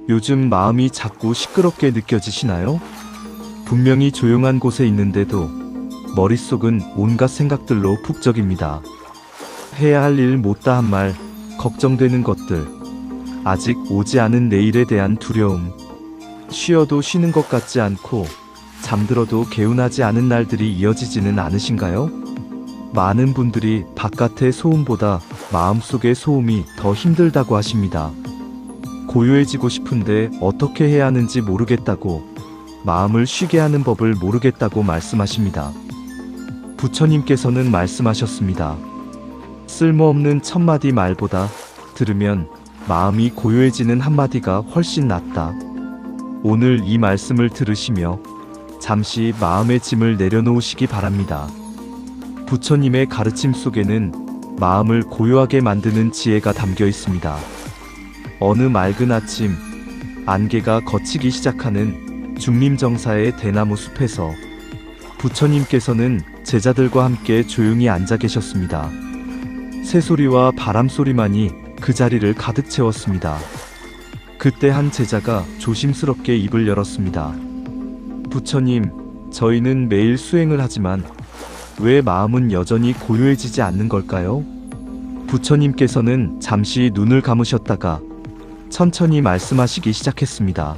요즘 마음이 자꾸 시끄럽게 느껴지시나요? 분명히 조용한 곳에 있는데도 머릿속은 온갖 생각들로 북적입니다. 해야 할 일 못다 한 말, 걱정되는 것들, 아직 오지 않은 내일에 대한 두려움, 쉬어도 쉬는 것 같지 않고 잠들어도 개운하지 않은 날들이 이어지지는 않으신가요? 많은 분들이 바깥의 소음보다 마음속의 소음이 더 힘들다고 하십니다. 고요해지고 싶은데 어떻게 해야 하는지 모르겠다고, 마음을 쉬게 하는 법을 모르겠다고 말씀하십니다. 부처님께서는 말씀하셨습니다. 쓸모없는 천마디 말보다 들으면 마음이 고요해지는 한마디가 훨씬 낫다. 오늘 이 말씀을 들으시며 잠시 마음의 짐을 내려놓으시기 바랍니다. 부처님의 가르침 속에는 마음을 고요하게 만드는 지혜가 담겨 있습니다. 어느 맑은 아침, 안개가 걷히기 시작하는 중림정사의 대나무 숲에서 부처님께서는 제자들과 함께 조용히 앉아 계셨습니다. 새소리와 바람소리만이 그 자리를 가득 채웠습니다. 그때 한 제자가 조심스럽게 입을 열었습니다. 부처님, 저희는 매일 수행을 하지만 왜 마음은 여전히 고요해지지 않는 걸까요? 부처님께서는 잠시 눈을 감으셨다가 천천히 말씀하시기 시작했습니다.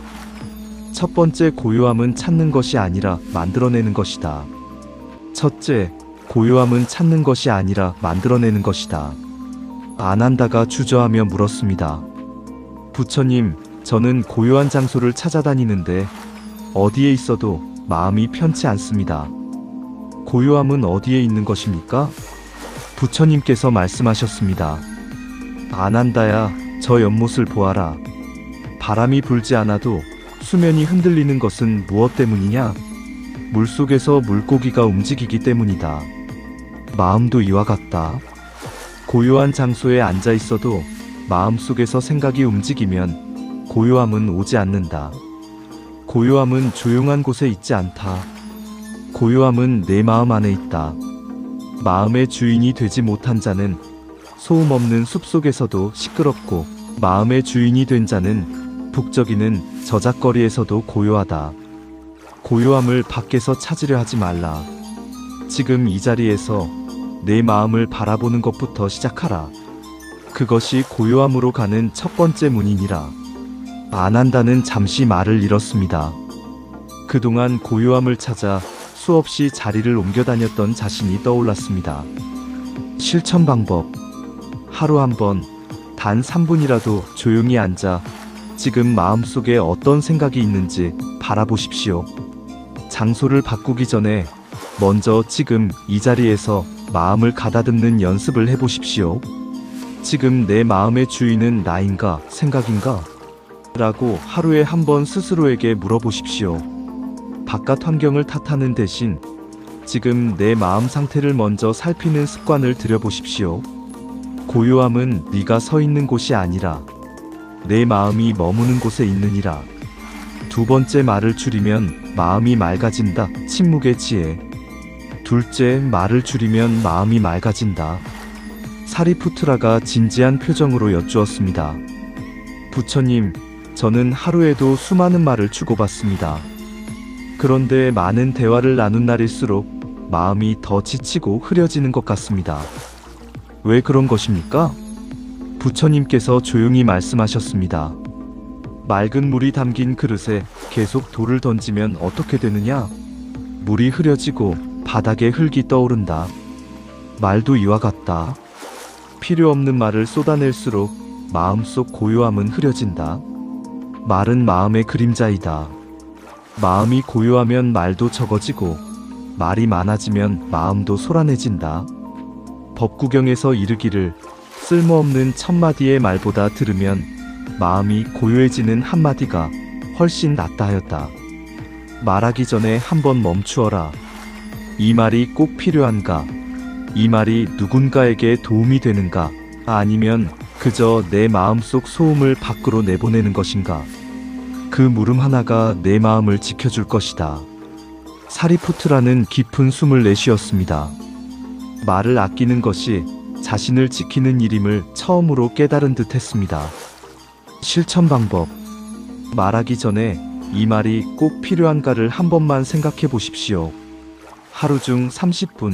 첫 번째 고요함은 찾는 것이 아니라 만들어내는 것이다. 첫째, 고요함은 찾는 것이 아니라 만들어내는 것이다. 안 한다가 주저하며 물었습니다. 부처님, 저는 고요한 장소를 찾아다니는데 어디에 있어도 마음이 편치 않습니다. 고요함은 어디에 있는 것입니까? 부처님께서 말씀하셨습니다. 안 한다야, 저 연못을 보아라. 바람이 불지 않아도 수면이 흔들리는 것은 무엇 때문이냐? 물속에서 물고기가 움직이기 때문이다. 마음도 이와 같다. 고요한 장소에 앉아 있어도 마음속에서 생각이 움직이면 고요함은 오지 않는다. 고요함은 조용한 곳에 있지 않다. 고요함은 내 마음 안에 있다. 마음의 주인이 되지 못한 자는 소음 없는 숲속에서도 시끄럽고, 마음의 주인이 된 자는 북적이는 저작거리에서도 고요하다. 고요함을 밖에서 찾으려 하지 말라. 지금 이 자리에서 내 마음을 바라보는 것부터 시작하라. 그것이 고요함으로 가는 첫 번째 문이니라. 안 한다는 잠시 말을 잃었습니다. 그동안 고요함을 찾아 수없이 자리를 옮겨 다녔던 자신이 떠올랐습니다. 실천 방법. 하루 한 번, 단 3분이라도 조용히 앉아 지금 마음속에 어떤 생각이 있는지 바라보십시오. 장소를 바꾸기 전에 먼저 지금 이 자리에서 마음을 가다듬는 연습을 해보십시오. 지금 내 마음의 주인은 나인가, 생각인가? 라고 하루에 한 번 스스로에게 물어보십시오. 바깥 환경을 탓하는 대신 지금 내 마음 상태를 먼저 살피는 습관을 들여보십시오. 고요함은 네가 서 있는 곳이 아니라 내 마음이 머무는 곳에 있느니라. 두 번째, 말을 줄이면 마음이 맑아진다. 침묵의 지혜. 둘째, 말을 줄이면 마음이 맑아진다. 사리푸트라가 진지한 표정으로 여쭈었습니다. 부처님, 저는 하루에도 수많은 말을 주고받습니다. 그런데 많은 대화를 나눈 날일수록 마음이 더 지치고 흐려지는 것 같습니다. 왜 그런 것입니까? 부처님께서 조용히 말씀하셨습니다. 맑은 물이 담긴 그릇에 계속 돌을 던지면 어떻게 되느냐? 물이 흐려지고 바닥에 흙이 떠오른다. 말도 이와 같다. 필요 없는 말을 쏟아낼수록 마음속 고요함은 흐려진다. 말은 마음의 그림자이다. 마음이 고요하면 말도 적어지고, 말이 많아지면 마음도 소란해진다. 법구경에서 이르기를 쓸모없는 천마디의 말보다 들으면 마음이 고요해지는 한마디가 훨씬 낫다 하였다. 말하기 전에 한번 멈추어라. 이 말이 꼭 필요한가? 이 말이 누군가에게 도움이 되는가? 아니면 그저 내 마음속 소음을 밖으로 내보내는 것인가? 그 물음 하나가 내 마음을 지켜줄 것이다. 사리푸트라는 깊은 숨을 내쉬었습니다. 말을 아끼는 것이 자신을 지키는 일임을 처음으로 깨달은 듯 했습니다. 실천 방법. 말하기 전에 이 말이 꼭 필요한가를 한 번만 생각해 보십시오. 하루 중 30분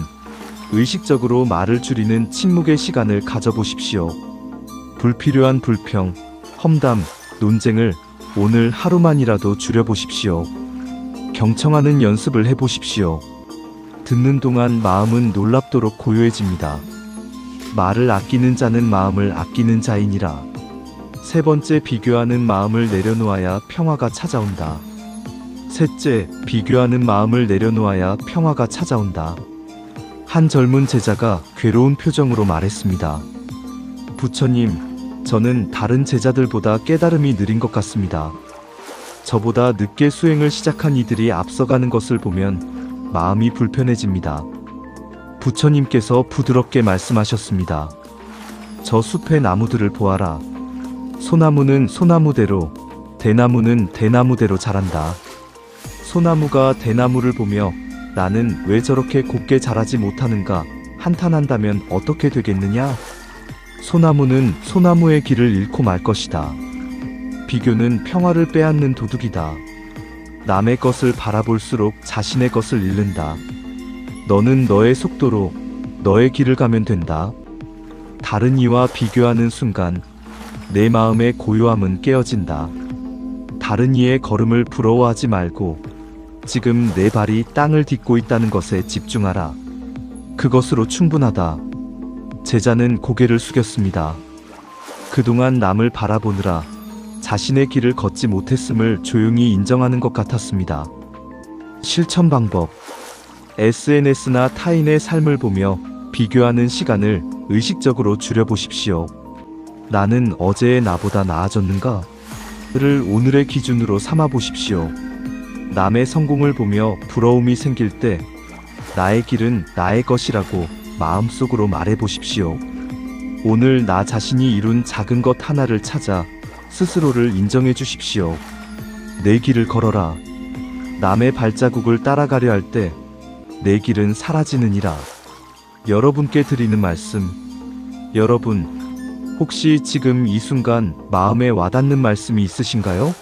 의식적으로 말을 줄이는 침묵의 시간을 가져보십시오. 불필요한 불평, 험담, 논쟁을 오늘 하루만이라도 줄여보십시오. 경청하는 연습을 해보십시오. 듣는 동안 마음은 놀랍도록 고요해집니다. 말을 아끼는 자는 마음을 아끼는 자이니라. 세 번째, 비교하는 마음을 내려놓아야 평화가 찾아온다. 셋째, 비교하는 마음을 내려놓아야 평화가 찾아온다. 한 젊은 제자가 괴로운 표정으로 말했습니다. 부처님, 저는 다른 제자들보다 깨달음이 느린 것 같습니다. 저보다 늦게 수행을 시작한 이들이 앞서가는 것을 보면 마음이 불편해집니다. 부처님께서 부드럽게 말씀하셨습니다. 저 숲의 나무들을 보아라. 소나무는 소나무대로, 대나무는 대나무대로 자란다. 소나무가 대나무를 보며 나는 왜 저렇게 곱게 자라지 못하는가 한탄한다면 어떻게 되겠느냐? 소나무는 소나무의 길을 잃고 말 것이다. 비교는 평화를 빼앗는 도둑이다. 남의 것을 바라볼수록 자신의 것을 잃는다. 너는 너의 속도로 너의 길을 가면 된다. 다른 이와 비교하는 순간 내 마음의 고요함은 깨어진다. 다른 이의 걸음을 부러워하지 말고 지금 내 발이 땅을 딛고 있다는 것에 집중하라. 그것으로 충분하다. 제자는 고개를 숙였습니다. 그동안 남을 바라보느라 자신의 길을 걷지 못했음을 조용히 인정하는 것 같았습니다. 실천 방법. SNS나 타인의 삶을 보며 비교하는 시간을 의식적으로 줄여보십시오. 나는 어제의 나보다 나아졌는가? 를 오늘의 기준으로 삼아보십시오. 남의 성공을 보며 부러움이 생길 때 나의 길은 나의 것이라고 마음속으로 말해보십시오. 오늘 나 자신이 이룬 작은 것 하나를 찾아 스스로를 인정해 주십시오. 내 길을 걸어라. 남의 발자국을 따라가려 할 때 내 길은 사라지느니라. 여러분께 드리는 말씀. 여러분, 혹시 지금 이 순간 마음에 와닿는 말씀이 있으신가요?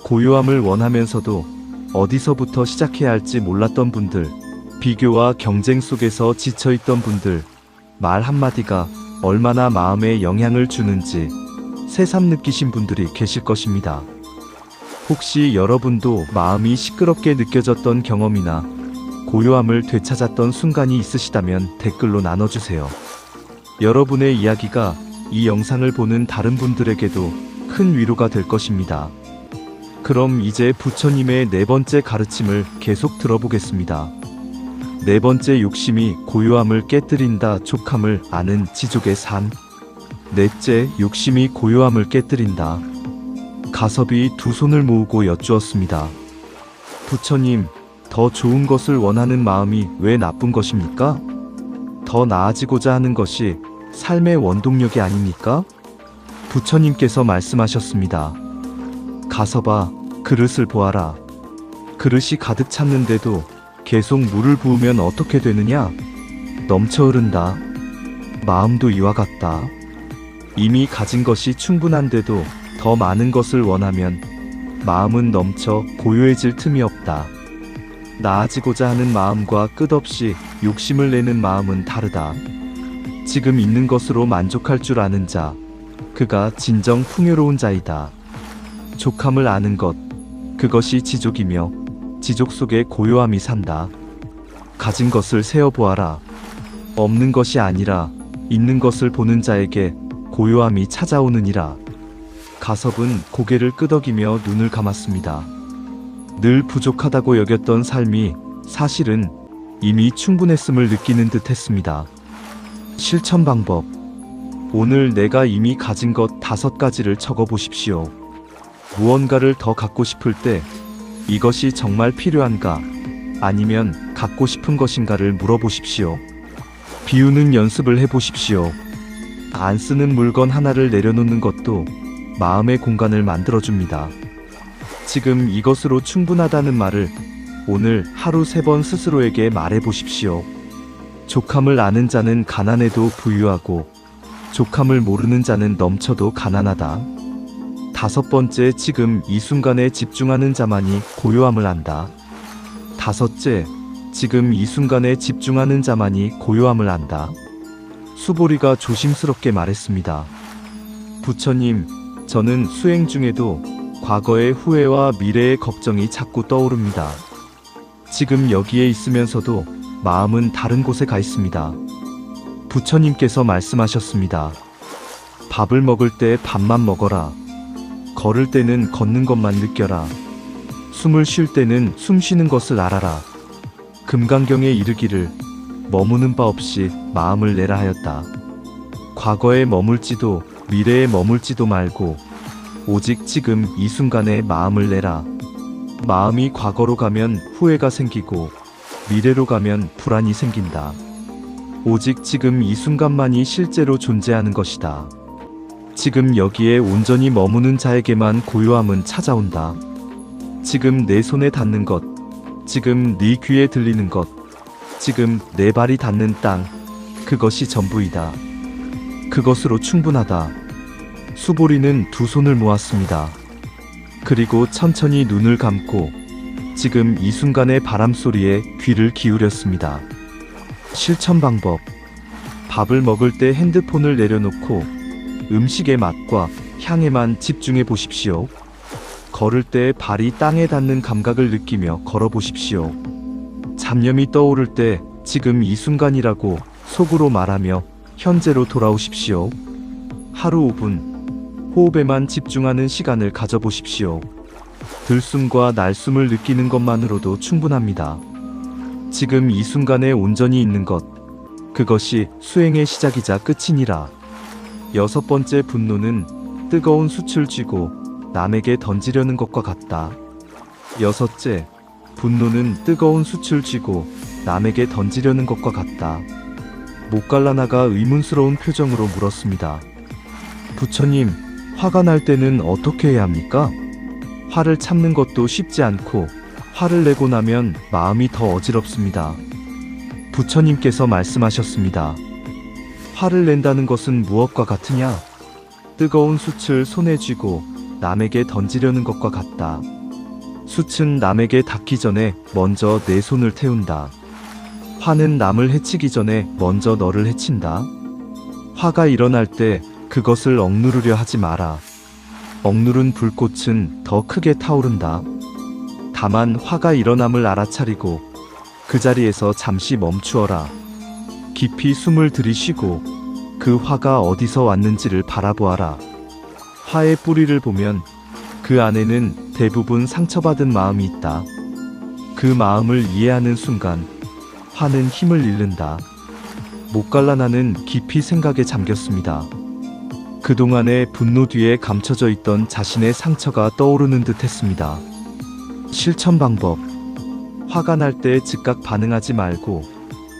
고요함을 원하면서도 어디서부터 시작해야 할지 몰랐던 분들, 비교와 경쟁 속에서 지쳐있던 분들, 말 한마디가 얼마나 마음에 영향을 주는지 새삼 느끼신 분들이 계실 것입니다. 혹시 여러분도 마음이 시끄럽게 느껴졌던 경험이나 고요함을 되찾았던 순간이 있으시다면 댓글로 나눠주세요. 여러분의 이야기가 이 영상을 보는 다른 분들에게도 큰 위로가 될 것입니다. 그럼 이제 부처님의 네 번째 가르침을 계속 들어보겠습니다. 네 번째, 욕심이 고요함을 깨뜨린다. 족함을 아는 지족의 삶. 넷째, 욕심이 고요함을 깨뜨린다. 가섭이 두 손을 모으고 여쭈었습니다. 부처님, 더 좋은 것을 원하는 마음이 왜 나쁜 것입니까? 더 나아지고자 하는 것이 삶의 원동력이 아닙니까? 부처님께서 말씀하셨습니다. 가섭아, 그릇을 보아라. 그릇이 가득 찼는데도 계속 물을 부으면 어떻게 되느냐? 넘쳐 흐른다. 마음도 이와 같다. 이미 가진 것이 충분한데도 더 많은 것을 원하면 마음은 넘쳐 고요해질 틈이 없다. 나아지고자 하는 마음과 끝없이 욕심을 내는 마음은 다르다. 지금 있는 것으로 만족할 줄 아는 자, 그가 진정 풍요로운 자이다. 족함을 아는 것, 그것이 지족이며 지족 속에 고요함이 산다. 가진 것을 세어보아라. 없는 것이 아니라 있는 것을 보는 자에게 고요함이 찾아오느니라. 가섭은 고개를 끄덕이며 눈을 감았습니다. 늘 부족하다고 여겼던 삶이 사실은 이미 충분했음을 느끼는 듯 했습니다. 실천 방법. 오늘 내가 이미 가진 것 5가지를 적어보십시오. 무언가를 더 갖고 싶을 때 이것이 정말 필요한가? 아니면 갖고 싶은 것인가를 물어보십시오. 비우는 연습을 해보십시오. 안 쓰는 물건 하나를 내려놓는 것도 마음의 공간을 만들어줍니다. 지금 이것으로 충분하다는 말을 오늘 하루 3번 스스로에게 말해보십시오. 족함을 아는 자는 가난해도 부유하고 족함을 모르는 자는 넘쳐도 가난하다. 5번째, 지금 이 순간에 집중하는 자만이 고요함을 안다. 5째, 지금 이 순간에 집중하는 자만이 고요함을 안다. 수보리가 조심스럽게 말했습니다. 부처님, 저는 수행 중에도 과거의 후회와 미래의 걱정이 자꾸 떠오릅니다. 지금 여기에 있으면서도 마음은 다른 곳에 가 있습니다. 부처님께서 말씀하셨습니다. 밥을 먹을 때 밥만 먹어라. 걸을 때는 걷는 것만 느껴라. 숨을 쉴 때는 숨 쉬는 것을 알아라. 금강경에 이르기를 머무는 바 없이 마음을 내라 하였다. 과거에 머물지도 미래에 머물지도 말고 오직 지금 이 순간에 마음을 내라. 마음이 과거로 가면 후회가 생기고 미래로 가면 불안이 생긴다. 오직 지금 이 순간만이 실제로 존재하는 것이다. 지금 여기에 온전히 머무는 자에게만 고요함은 찾아온다. 지금 내 손에 닿는 것, 지금 네 귀에 들리는 것, 지금 내 발이 닿는 땅, 그것이 전부이다. 그것으로 충분하다. 수보리는 두 손을 모았습니다. 그리고 천천히 눈을 감고 지금 이 순간의 바람소리에 귀를 기울였습니다. 실천 방법. 밥을 먹을 때 핸드폰을 내려놓고 음식의 맛과 향에만 집중해 보십시오. 걸을 때 발이 땅에 닿는 감각을 느끼며 걸어 보십시오. 잡념이 떠오를 때 지금 이 순간이라고 속으로 말하며 현재로 돌아오십시오. 하루 5분 호흡에만 집중하는 시간을 가져보십시오. 들숨과 날숨을 느끼는 것만으로도 충분합니다. 지금 이 순간에 온전히 있는 것, 그것이 수행의 시작이자 끝이니라. 6번째, 분노는 뜨거운 숯을 쥐고 남에게 던지려는 것과 같다. 6째, 분노는 뜨거운 숯을 쥐고 남에게 던지려는 것과 같다. 목갈라나가 의문스러운 표정으로 물었습니다. 부처님, 화가 날 때는 어떻게 해야 합니까? 화를 참는 것도 쉽지 않고 화를 내고 나면 마음이 더 어지럽습니다. 부처님께서 말씀하셨습니다. 화를 낸다는 것은 무엇과 같으냐? 뜨거운 숯을 손에 쥐고 남에게 던지려는 것과 같다. 숯은 남에게 닿기 전에 먼저 내 손을 태운다. 화는 남을 해치기 전에 먼저 너를 해친다. 화가 일어날 때 그것을 억누르려 하지 마라. 억누른 불꽃은 더 크게 타오른다. 다만 화가 일어남을 알아차리고 그 자리에서 잠시 멈추어라. 깊이 숨을 들이쉬고 그 화가 어디서 왔는지를 바라보아라. 화의 뿌리를 보면 그 안에는 대부분 상처받은 마음이 있다. 그 마음을 이해하는 순간 화는 힘을 잃는다. 목갈라나는 깊이 생각에 잠겼습니다. 그동안의 분노 뒤에 감춰져 있던 자신의 상처가 떠오르는 듯 했습니다. 실천 방법. 화가 날 때 즉각 반응하지 말고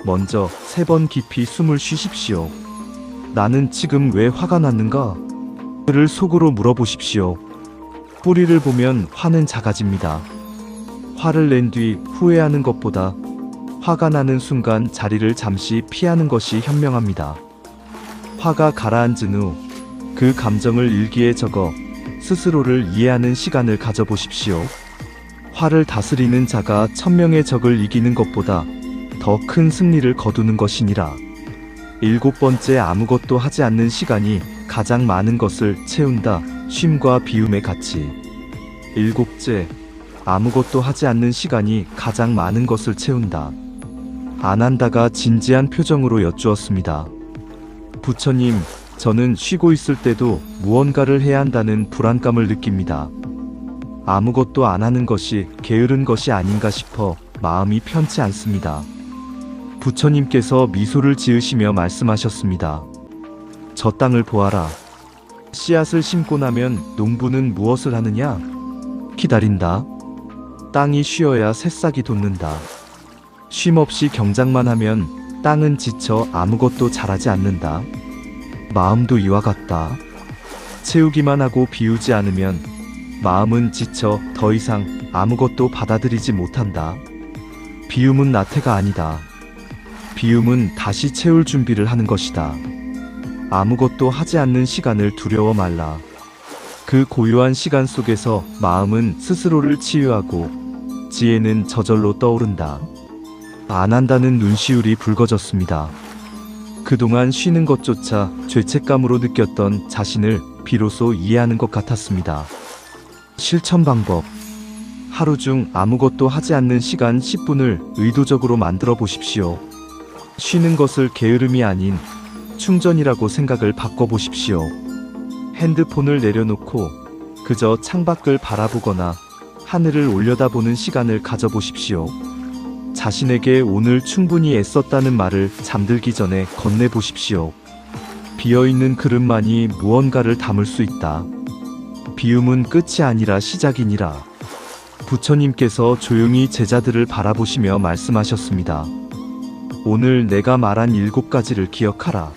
먼저 3번 깊이 숨을 쉬십시오. 나는 지금 왜 화가 났는가? 를 속으로 물어보십시오. 뿌리를 보면 화는 작아집니다. 화를 낸 뒤 후회하는 것보다 화가 나는 순간 자리를 잠시 피하는 것이 현명합니다. 화가 가라앉은 후 그 감정을 일기에 적어 스스로를 이해하는 시간을 가져보십시오. 화를 다스리는 자가 1000명의 적을 이기는 것보다 더 큰 승리를 거두는 것이니라. 7번째, 아무것도 하지 않는 시간이 가장 많은 것을 채운다. 쉼과 비움의 가치. 7째, 아무것도 하지 않는 시간이 가장 많은 것을 채운다. 아난다가 진지한 표정으로 여쭈었습니다. 부처님, 저는 쉬고 있을 때도 무언가를 해야 한다는 불안감을 느낍니다. 아무것도 안 하는 것이 게으른 것이 아닌가 싶어 마음이 편치 않습니다. 부처님께서 미소를 지으시며 말씀하셨습니다. 저 땅을 보아라. 씨앗을 심고 나면 농부는 무엇을 하느냐? 기다린다. 땅이 쉬어야 새싹이 돋는다. 쉼없이 경작만 하면 땅은 지쳐 아무것도 자라지 않는다. 마음도 이와 같다. 채우기만 하고 비우지 않으면 마음은 지쳐 더 이상 아무것도 받아들이지 못한다. 비움은 나태가 아니다. 비움은 다시 채울 준비를 하는 것이다. 아무것도 하지 않는 시간을 두려워 말라. 그 고요한 시간 속에서 마음은 스스로를 치유하고 지혜는 저절로 떠오른다. 안 한다는 눈시울이 붉어졌습니다. 그동안 쉬는 것조차 죄책감으로 느꼈던 자신을 비로소 이해하는 것 같았습니다. 실천 방법. 하루 중 아무것도 하지 않는 시간 10분을 의도적으로 만들어 보십시오. 쉬는 것을 게으름이 아닌 충전이라고 생각을 바꿔보십시오. 핸드폰을 내려놓고 그저 창밖을 바라보거나 하늘을 올려다보는 시간을 가져보십시오. 자신에게 오늘 충분히 애썼다는 말을 잠들기 전에 건네보십시오. 비어있는 그릇만이 무언가를 담을 수 있다. 비움은 끝이 아니라 시작이니라. 부처님께서 조용히 제자들을 바라보시며 말씀하셨습니다. 오늘 내가 말한 7가지를 기억하라.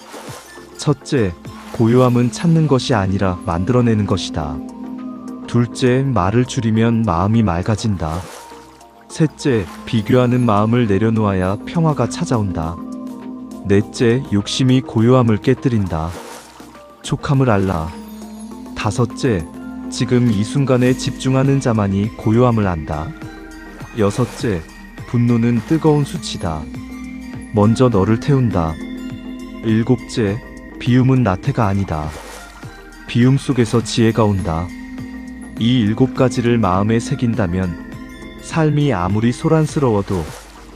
첫째, 고요함은 찾는 것이 아니라 만들어내는 것이다. 둘째, 말을 줄이면 마음이 맑아진다. 셋째, 비교하는 마음을 내려놓아야 평화가 찾아온다. 넷째, 욕심이 고요함을 깨뜨린다. 촉함을 알라. 다섯째, 지금 이 순간에 집중하는 자만이 고요함을 안다. 여섯째, 분노는 뜨거운 수치다. 먼저 너를 태운다. 일곱째, 비움은 나태가 아니다. 비움 속에서 지혜가 온다. 이 7가지를 마음에 새긴다면 삶이 아무리 소란스러워도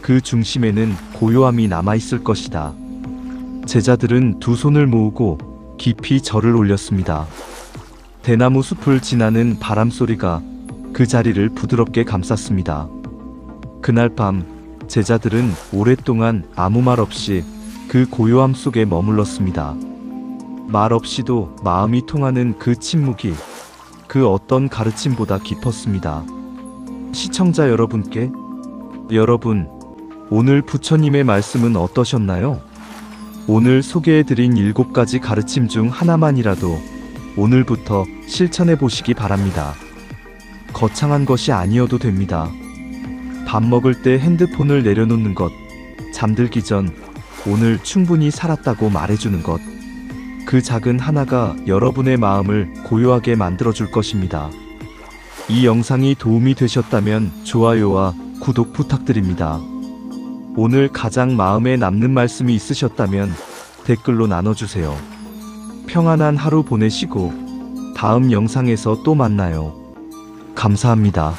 그 중심에는 고요함이 남아있을 것이다. 제자들은 두 손을 모으고 깊이 절을 올렸습니다. 대나무 숲을 지나는 바람 소리가 그 자리를 부드럽게 감쌌습니다. 그날 밤 제자들은 오랫동안 아무 말 없이 그 고요함 속에 머물렀습니다. 말 없이도 마음이 통하는 그 침묵이 그 어떤 가르침보다 깊었습니다. 시청자 여러분, 오늘 부처님의 말씀은 어떠셨나요? 오늘 소개해드린 7가지 가르침 중 하나만이라도 오늘부터 실천해 보시기 바랍니다. 거창한 것이 아니어도 됩니다. 밥 먹을 때 핸드폰을 내려놓는 것, 잠들기 전 오늘 충분히 살았다고 말해주는 것, 그 작은 하나가 여러분의 마음을 고요하게 만들어줄 것입니다. 이 영상이 도움이 되셨다면 좋아요와 구독 부탁드립니다. 오늘 가장 마음에 남는 말씀이 있으셨다면 댓글로 나눠주세요. 평안한 하루 보내시고 다음 영상에서 또 만나요. 감사합니다.